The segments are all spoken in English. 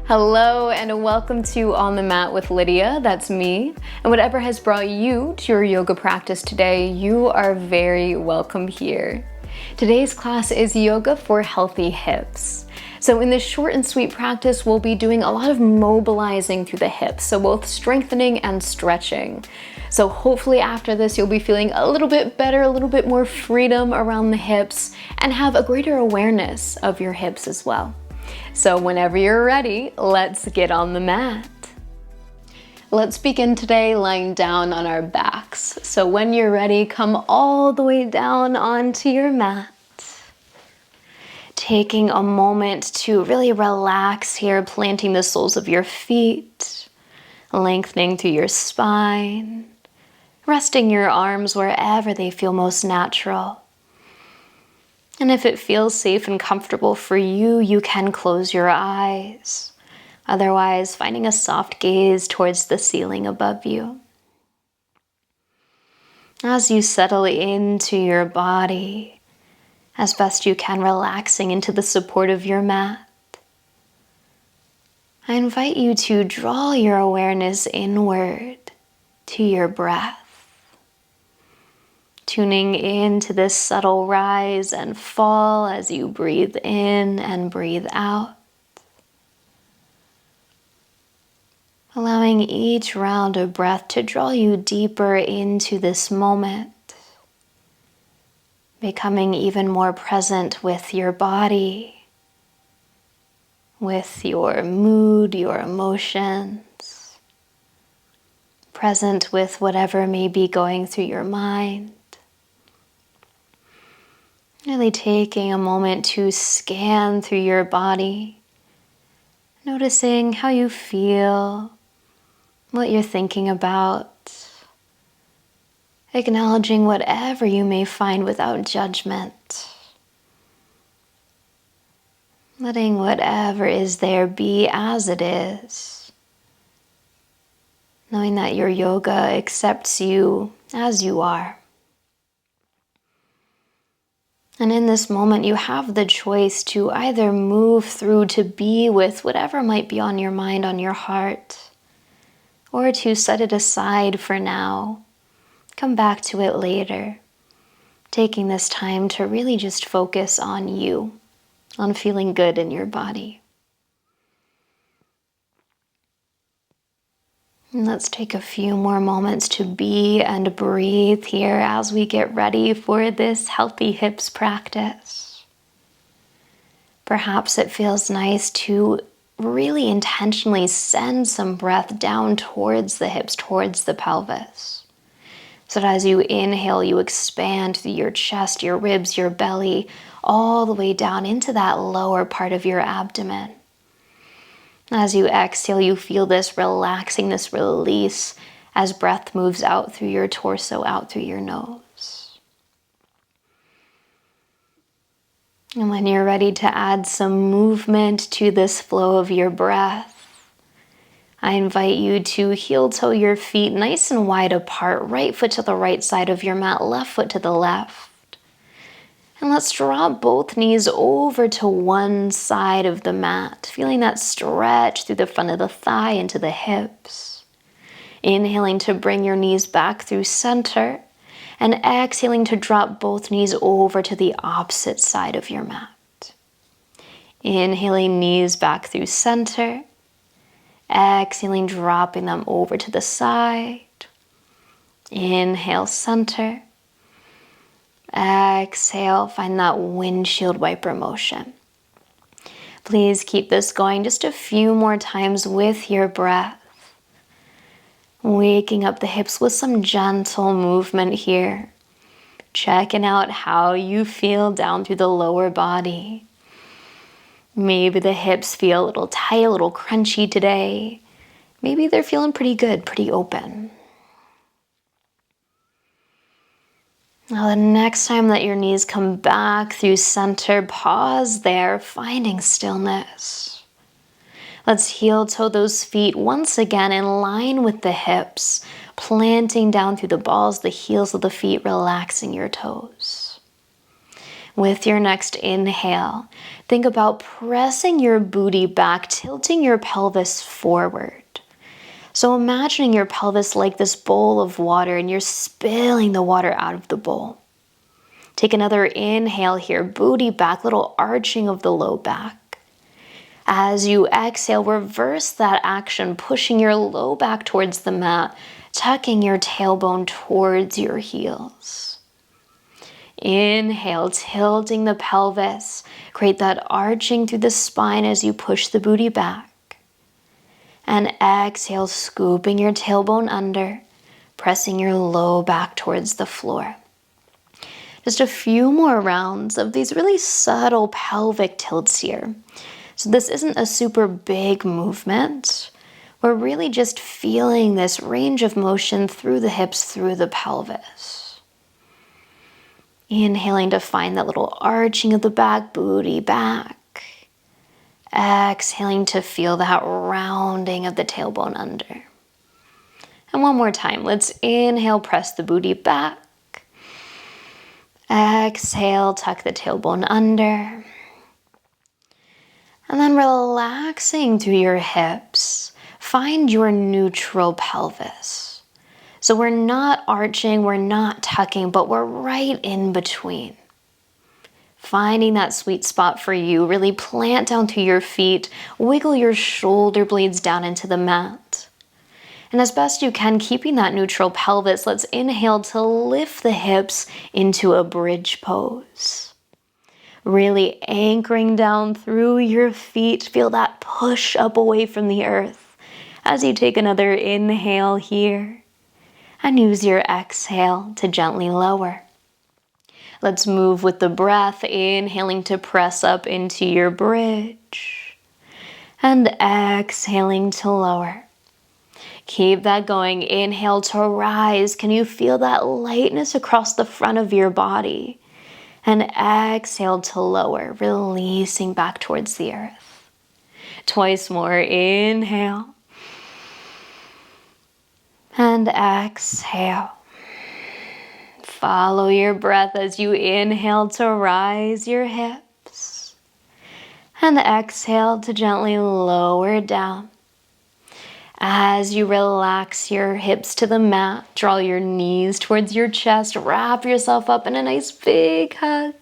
Hello and welcome to On the Mat with Lydia, that's me. And whatever has brought you to your yoga practice today, you are very welcome here. Today's class is yoga for healthy hips. So in this short and sweet practice, we'll be doing a lot of mobilizing through the hips, so both strengthening and stretching. So hopefully after this, you'll be feeling a little bit better, a little bit more freedom around the hips, and have a greater awareness of your hips as well. So whenever you're ready, let's get on the mat. Let's begin today lying down on our backs. So when you're ready, come all the way down onto your mat. Taking a moment to really relax here, planting the soles of your feet, lengthening through your spine, resting your arms wherever they feel most natural. And if it feels safe and comfortable for you, you can close your eyes. Otherwise, finding a soft gaze towards the ceiling above you. As you settle into your body, as best you can, relaxing into the support of your mat, I invite you to draw your awareness inward to your breath. Tuning into this subtle rise and fall as you breathe in and breathe out. Allowing each round of breath to draw you deeper into this moment. Becoming even more present with your body, with your mood, your emotions. Present with whatever may be going through your mind. Really taking a moment to scan through your body, noticing how you feel, what you're thinking about, acknowledging whatever you may find without judgment, letting whatever is there be as it is, knowing that your yoga accepts you as you are. And in this moment, you have the choice to either move through to be with whatever might be on your mind, on your heart, or to set it aside for now. Come back to it later, taking this time to really just focus on you, on feeling good in your body. And let's take a few more moments to be and breathe here as we get ready for this healthy hips practice. Perhaps it feels nice to really intentionally send some breath down towards the hips, towards the pelvis. So that as you inhale, you expand through your chest, your ribs, your belly, all the way down into that lower part of your abdomen. As you exhale, you feel this relaxing, this release as breath moves out through your torso, out through your nose. And when you're ready to add some movement to this flow of your breath, I invite you to heel toe your feet nice and wide apart, right foot to the right side of your mat, left foot to the left. And let's draw both knees over to one side of the mat, feeling that stretch through the front of the thigh into the hips. Inhaling to bring your knees back through center, and exhaling to drop both knees over to the opposite side of your mat. Inhaling, knees back through center. Exhaling, dropping them over to the side. Inhale, center. Exhale, find that windshield wiper motion. Please keep this going just a few more times with your breath. Waking up the hips with some gentle movement here. Checking out how you feel down through the lower body. Maybe the hips feel a little tight, a little crunchy today. Maybe they're feeling pretty good, pretty open. Now the next time that your knees come back through center, pause there, finding stillness. Let's heel toe those feet once again in line with the hips, planting down through the balls, the heels of the feet, relaxing your toes. With your next inhale, think about pressing your booty back, tilting your pelvis forward. So imagining your pelvis like this bowl of water and you're spilling the water out of the bowl. Take another inhale here, booty back, little arching of the low back. As you exhale, reverse that action, pushing your low back towards the mat, tucking your tailbone towards your heels. Inhale, tilting the pelvis. Create that arching through the spine as you push the booty back. And exhale, scooping your tailbone under, pressing your low back towards the floor. Just a few more rounds of these really subtle pelvic tilts here. So this isn't a super big movement. We're really just feeling this range of motion through the hips, through the pelvis. Inhaling to find that little arching of the back, booty back. Exhaling to feel that rounding of the tailbone under. And one more time, let's inhale, press the booty back. Exhale, tuck the tailbone under. And then relaxing through your hips, find your neutral pelvis. So we're not arching, we're not tucking, but we're right in between. Finding that sweet spot for you, really plant down through your feet, wiggle your shoulder blades down into the mat. And as best you can, keeping that neutral pelvis, let's inhale to lift the hips into a bridge pose. Really anchoring down through your feet, feel that push up away from the earth as you take another inhale here. And use your exhale to gently lower. Let's move with the breath, inhaling to press up into your bridge. And exhaling to lower. Keep that going. Inhale to rise. Can you feel that lightness across the front of your body? And exhale to lower, releasing back towards the earth. Twice more. Inhale. And exhale. Follow your breath as you inhale to rise your hips. And exhale to gently lower down. As you relax your hips to the mat, draw your knees towards your chest, wrap yourself up in a nice big hug.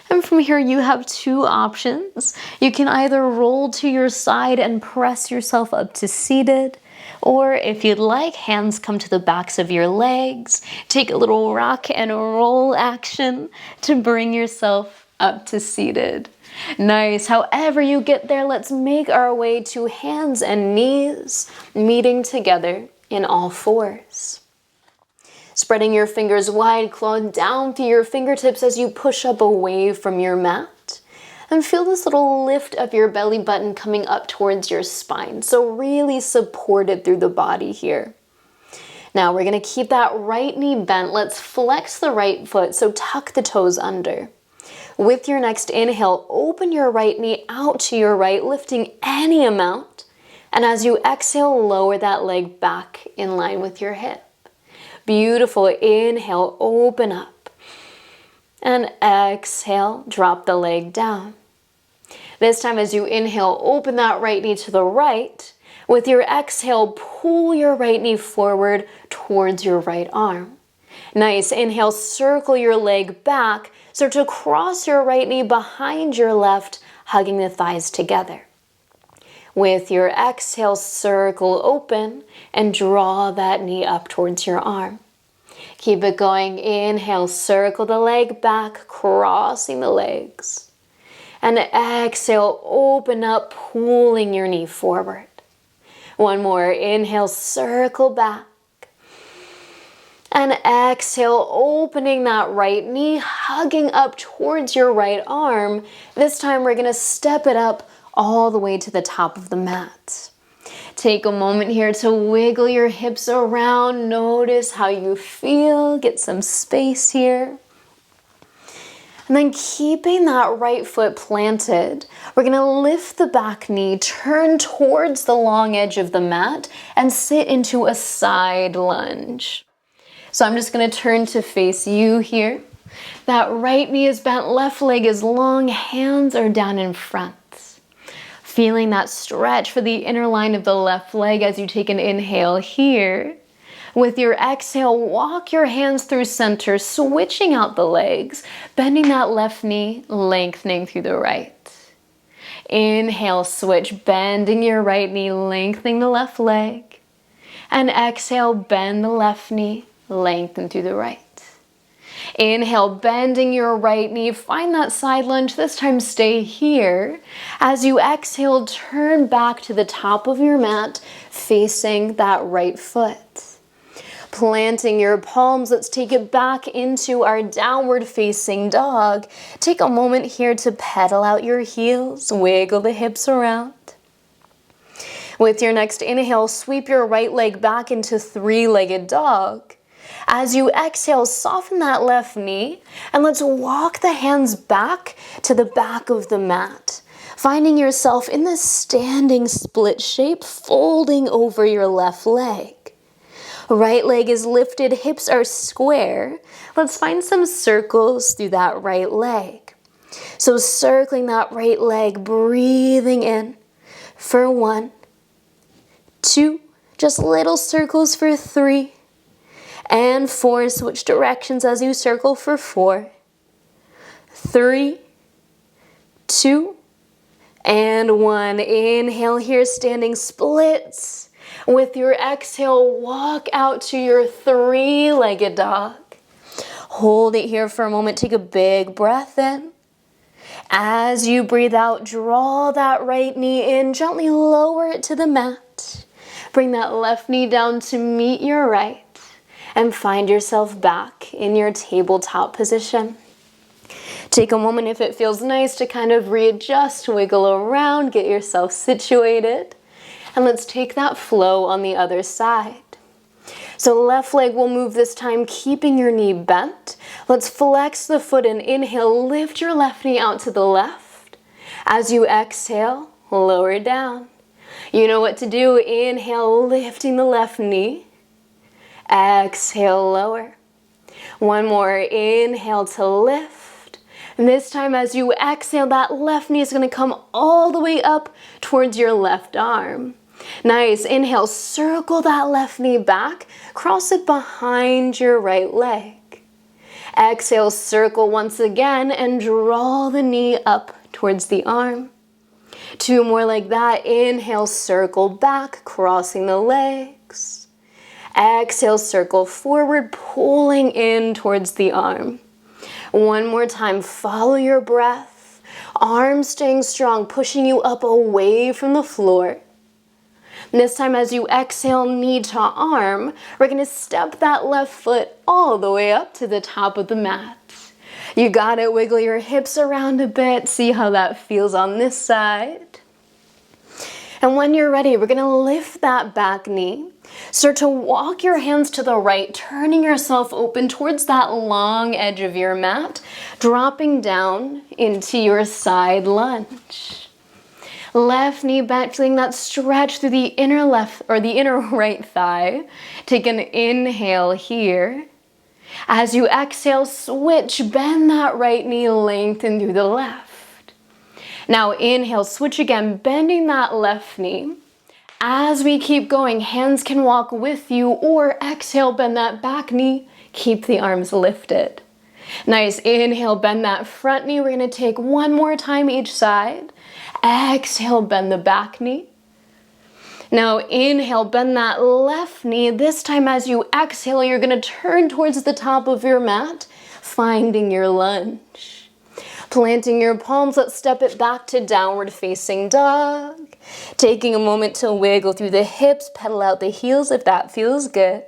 And from here you have two options. You can either roll to your side and press yourself up to seated, or if you'd like, hands come to the backs of your legs. Take a little rock and roll action to bring yourself up to seated. Nice. However you get there, let's make our way to hands and knees, meeting together in all fours. Spreading your fingers wide, claw down through your fingertips as you push up away from your mat. And feel this little lift of your belly button coming up towards your spine. So really supported through the body here. Now we're going to keep that right knee bent. Let's flex the right foot, so tuck the toes under. With your next inhale, open your right knee out to your right, lifting any amount. And as you exhale, lower that leg back in line with your hip. Beautiful. Inhale, open up. And exhale, drop the leg down. This time as you inhale, open that right knee to the right. With your exhale, pull your right knee forward towards your right arm. Nice. Inhale, circle your leg back. So to cross your right knee behind your left, hugging the thighs together. With your exhale, circle open and draw that knee up towards your arm. Keep it going. Inhale, circle the leg back, crossing the legs. And exhale, open up, pulling your knee forward. One more. Inhale, circle back. And exhale, opening that right knee, hugging up towards your right arm. This time we're going to step it up all the way to the top of the mat. Take a moment here to wiggle your hips around. Notice how you feel. Get some space here. And then keeping that right foot planted, we're going to lift the back knee, turn towards the long edge of the mat, and sit into a side lunge. So I'm just going to turn to face you here. That right knee is bent, left leg is long, hands are down in front. Feeling that stretch for the inner line of the left leg as you take an inhale here. With your exhale, walk your hands through center, switching out the legs, bending that left knee, lengthening through the right. Inhale, switch, bending your right knee, lengthening the left leg. And exhale, bend the left knee, lengthen through the right. Inhale, bending your right knee, find that side lunge, this time stay here. As you exhale, turn back to the top of your mat, facing that right foot. Planting your palms, let's take it back into our downward facing dog. Take a moment here to pedal out your heels, wiggle the hips around. With your next inhale, sweep your right leg back into three-legged dog. As you exhale, soften that left knee, and let's walk the hands back to the back of the mat. Finding yourself in this standing split shape, folding over your left leg. Right leg is lifted, hips are square. Let's find some circles through that right leg. So circling that right leg, breathing in for 1, 2, just little circles for 3, and 4. Switch directions as you circle for 4, 3, 2, and 1. Inhale here, standing splits. With your exhale, walk out to your three-legged dog. Hold it here for a moment. Take a big breath in. As you breathe out, draw that right knee in. Gently lower it to the mat. Bring that left knee down to meet your right. And find yourself back in your tabletop position. Take a moment if it feels nice to kind of readjust, wiggle around, get yourself situated. And let's take that flow on the other side. So left leg will move this time, keeping your knee bent. Let's flex the foot and inhale, lift your left knee out to the left. As you exhale, lower it down. You know what to do. Inhale, lifting the left knee. Exhale, lower. One more, inhale to lift. And this time as you exhale, that left knee is going to come all the way up towards your left arm. Nice. Inhale, circle that left knee back, cross it behind your right leg. Exhale, circle once again and draw the knee up towards the arm. 2 more like that. Inhale, circle back, crossing the legs. Exhale, circle forward, pulling in towards the arm. 1 more time. Follow your breath. Arms staying strong, pushing you up away from the floor. And this time as you exhale, knee to arm, we're going to step that left foot all the way up to the top of the mat. You got it. Wiggle your hips around a bit. See how that feels on this side. And when you're ready, we're going to lift that back knee. Start to walk your hands to the right, turning yourself open towards that long edge of your mat, dropping down into your side lunge. Left knee bent, feeling that stretch through the inner left or the inner right thigh. Take an inhale here. As you exhale, switch, bend that right knee, lengthen through the left. Now inhale, switch again, bending that left knee. As we keep going, hands can walk with you, or exhale, bend that back knee, keep the arms lifted. Nice. Inhale, bend that front knee. We're going to take 1 more time each side. Exhale, bend the back knee. Now inhale, bend that left knee. This time as you exhale, you're going to turn towards the top of your mat, finding your lunge. Planting your palms, let's step it back to downward facing dog. Taking a moment to wiggle through the hips, pedal out the heels if that feels good.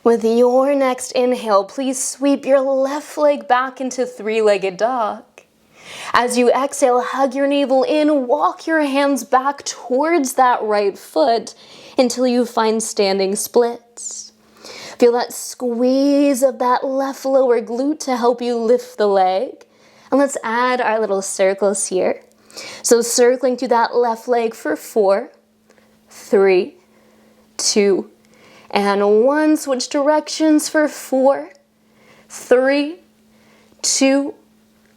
With your next inhale, please sweep your left leg back into three-legged dog. As you exhale, hug your navel in, walk your hands back towards that right foot until you find standing splits. Feel that squeeze of that left lower glute to help you lift the leg. And let's add our little circles here. So circling through that left leg for 4, 3, 2, and 1. Switch directions for 4, 3, 2,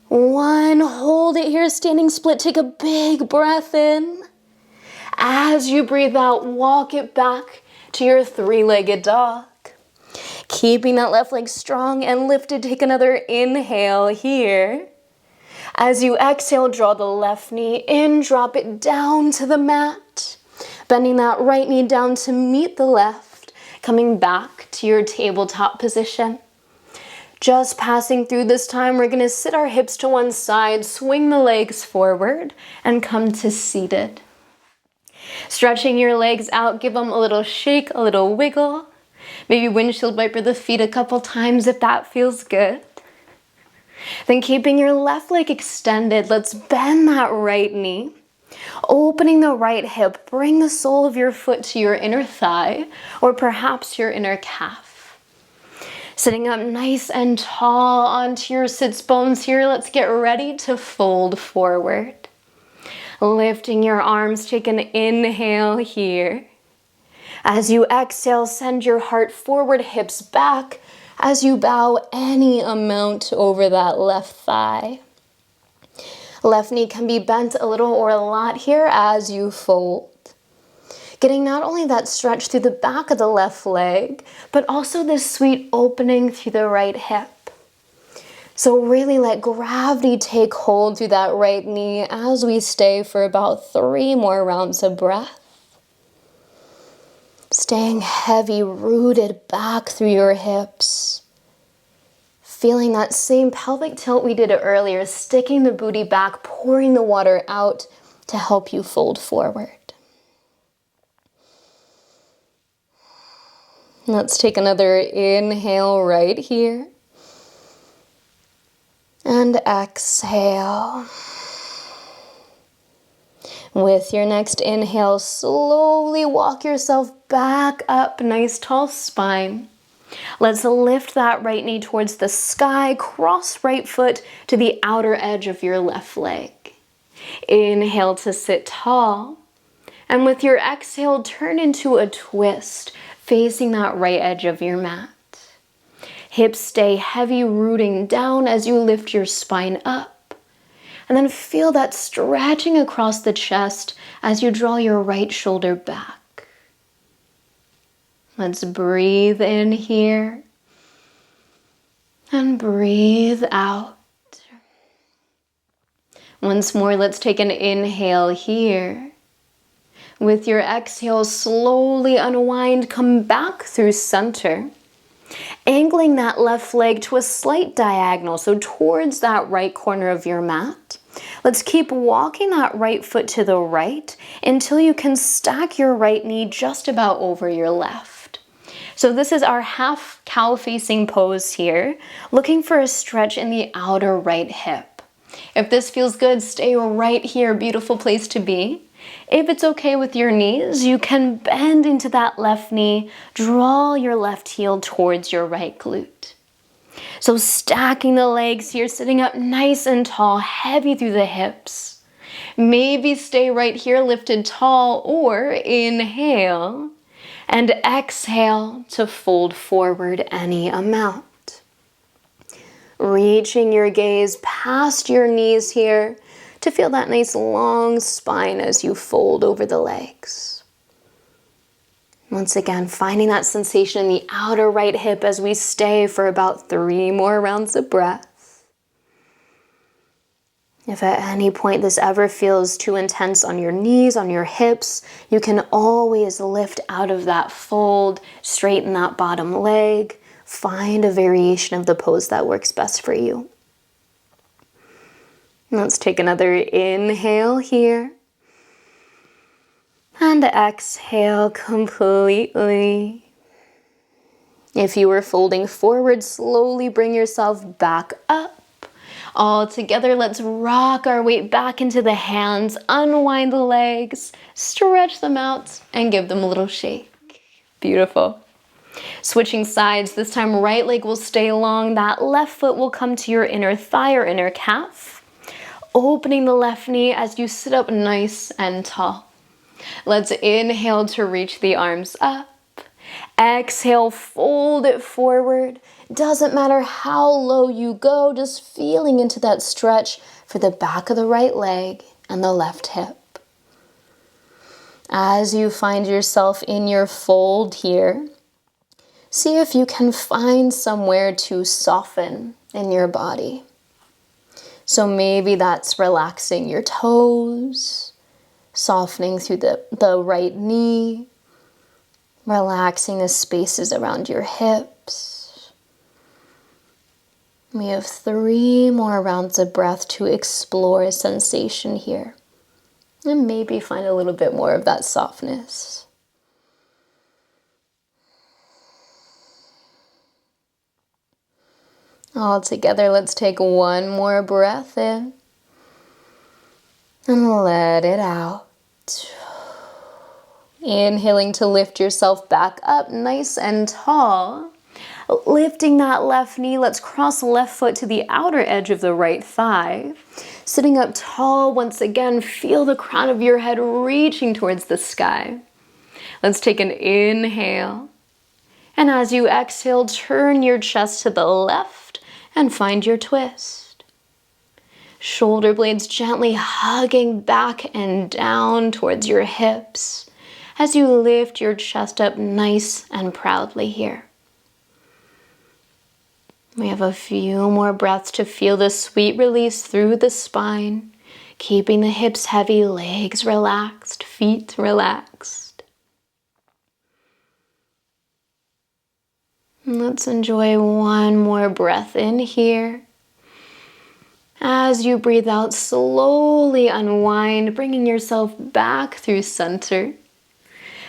1. Hold it here, standing split. Take a big breath in. As you breathe out, walk it back to your three-legged dog. Keeping that left leg strong and lifted, take another inhale here. As you exhale, draw the left knee in, drop it down to the mat. Bending that right knee down to meet the left, coming back to your tabletop position. Just passing through this time, we're gonna sit our hips to one side, swing the legs forward, and come to seated. Stretching your legs out, give them a little shake, a little wiggle. Maybe windshield wiper the feet a couple times if that feels good. Then keeping your left leg extended, let's bend that right knee. Opening the right hip, bring the sole of your foot to your inner thigh or perhaps your inner calf. Sitting up nice and tall onto your sits bones here, let's get ready to fold forward. Lifting your arms, take an inhale here. As you exhale, send your heart forward, hips back as you bow any amount over that left thigh. Left knee can be bent a little or a lot here as you fold. Getting not only that stretch through the back of the left leg, but also this sweet opening through the right hip. So really let gravity take hold through that right knee as we stay for about 3 more rounds of breath. Staying heavy, rooted back through your hips. Feeling that same pelvic tilt we did earlier, sticking the booty back, pouring the water out to help you fold forward. Let's take another inhale right here. And exhale. With your next inhale, slowly walk yourself back up, nice tall spine. Let's lift that right knee towards the sky, cross right foot to the outer edge of your left leg. Inhale to sit tall. And with your exhale, turn into a twist, facing that right edge of your mat. Hips stay heavy, rooting down as you lift your spine up. And then feel that stretching across the chest as you draw your right shoulder back. Let's breathe in here and breathe out. Once more, let's take an inhale here. With your exhale, slowly unwind, come back through center. Angling that left leg to a slight diagonal, so towards that right corner of your mat. Let's keep walking that right foot to the right until you can stack your right knee just about over your left. So this is our half cow facing pose here, looking for a stretch in the outer right hip. If this feels good, stay right here, beautiful place to be. If it's okay with your knees, you can bend into that left knee, draw your left heel towards your right glute. So stacking the legs here, sitting up nice and tall, heavy through the hips. Maybe stay right here, lifted tall, or inhale and exhale to fold forward any amount. Reaching your gaze past your knees here, to feel that nice long spine as you fold over the legs. Once again, finding that sensation in the outer right hip as we stay for about 3 more rounds of breath. If at any point this ever feels too intense on your knees, on your hips, you can always lift out of that fold, straighten that bottom leg, find a variation of the pose that works best for you. Let's take another inhale here. And exhale completely. If you were folding forward, slowly bring yourself back up. All together, let's rock our weight back into the hands, unwind the legs, stretch them out, and give them a little shake. Beautiful. Switching sides, this time right leg will stay long, that left foot will come to your inner thigh or inner calf. Opening the left knee as you sit up nice and tall. Let's inhale to reach the arms up. Exhale, fold it forward. Doesn't matter how low you go, just feeling into that stretch for the back of the right leg and the left hip. As you find yourself in your fold here, see if you can find somewhere to soften in your body. So maybe that's relaxing your toes, softening through the right knee, relaxing the spaces around your hips. We have 3 more rounds of breath to explore sensation here. And maybe find a little bit more of that softness. All together, let's take 1 more breath in. And let it out. Inhaling to lift yourself back up nice and tall. Lifting that left knee, let's cross the left foot to the outer edge of the right thigh. Sitting up tall once again, feel the crown of your head reaching towards the sky. Let's take an inhale. And as you exhale, turn your chest to the left and find your twist. Shoulder blades gently hugging back and down towards your hips as you lift your chest up nice and proudly here. We have a few more breaths to feel the sweet release through the spine, keeping the hips heavy, legs relaxed, feet relaxed. And let's enjoy 1 more breath in here. As you breathe out, slowly unwind, bringing yourself back through center.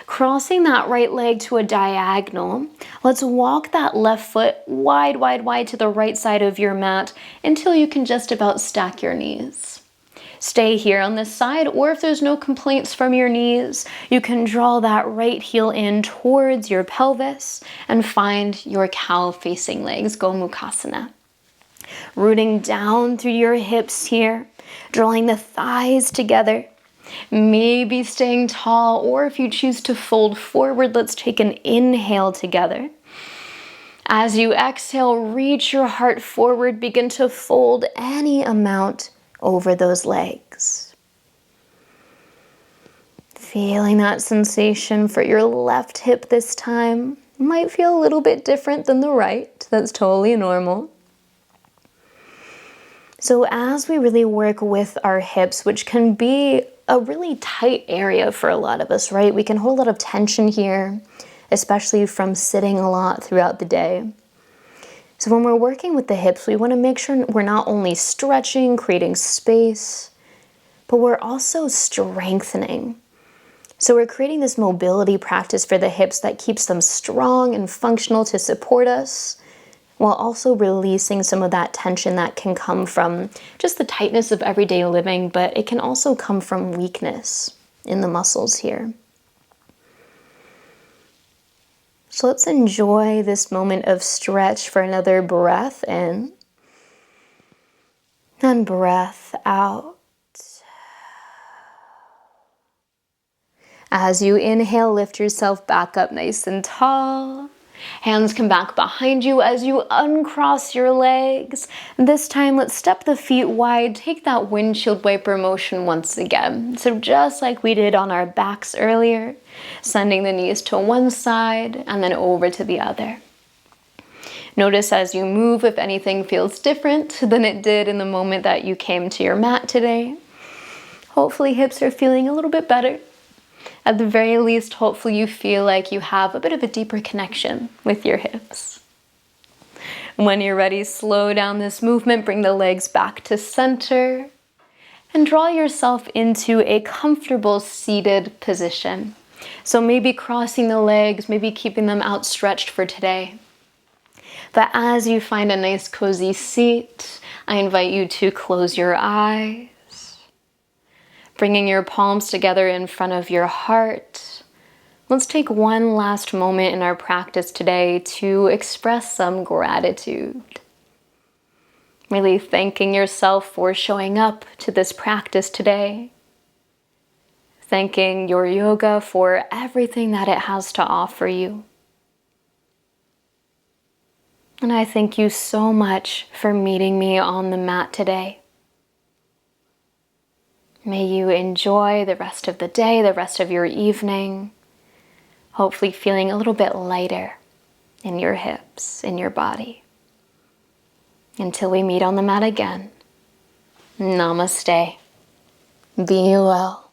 Crossing that right leg to a diagonal, let's walk that left foot wide, wide, wide to the right side of your mat until you can just about stack your knees. Stay here on this side, or if there's no complaints from your knees, you can draw that right heel in towards your pelvis and find your cow-facing legs, Gomukhasana. Rooting down through your hips here, drawing the thighs together. Maybe staying tall, or if you choose to fold forward, let's take an inhale together. As you exhale, reach your heart forward, begin to fold any amount over those legs. Feeling that sensation for your left hip this time. Might feel a little bit different than the right. That's totally normal. So as we really work with our hips, which can be a really tight area for a lot of us, right? We can hold a lot of tension here, especially from sitting a lot throughout the day. So when we're working with the hips, we want to make sure we're not only stretching, creating space, but we're also strengthening. So we're creating this mobility practice for the hips that keeps them strong and functional to support us, while also releasing some of that tension that can come from just the tightness of everyday living, but it can also come from weakness in the muscles here. So let's enjoy this moment of stretch for another breath in and breath out. As you inhale, lift yourself back up nice and tall. Hands come back behind you as you uncross your legs. This time, let's step the feet wide. Take that windshield wiper motion once again. So just like we did on our backs earlier, sending the knees to one side and then over to the other. Notice as you move if anything feels different than it did in the moment that you came to your mat today. Hopefully hips are feeling a little bit better. At the very least, hopefully you feel like you have a bit of a deeper connection with your hips. When you're ready, slow down this movement, bring the legs back to center, and draw yourself into a comfortable seated position. So maybe crossing the legs, maybe keeping them outstretched for today. But as you find a nice cozy seat, I invite you to close your eyes. Bringing your palms together in front of your heart. Let's take one last moment in our practice today to express some gratitude. Really thanking yourself for showing up to this practice today. Thanking your yoga for everything that it has to offer you. And I thank you so much for meeting me on the mat today. May you enjoy the rest of the day, the rest of your evening, hopefully feeling a little bit lighter in your hips, in your body. Until we meet on the mat again, namaste. Be well.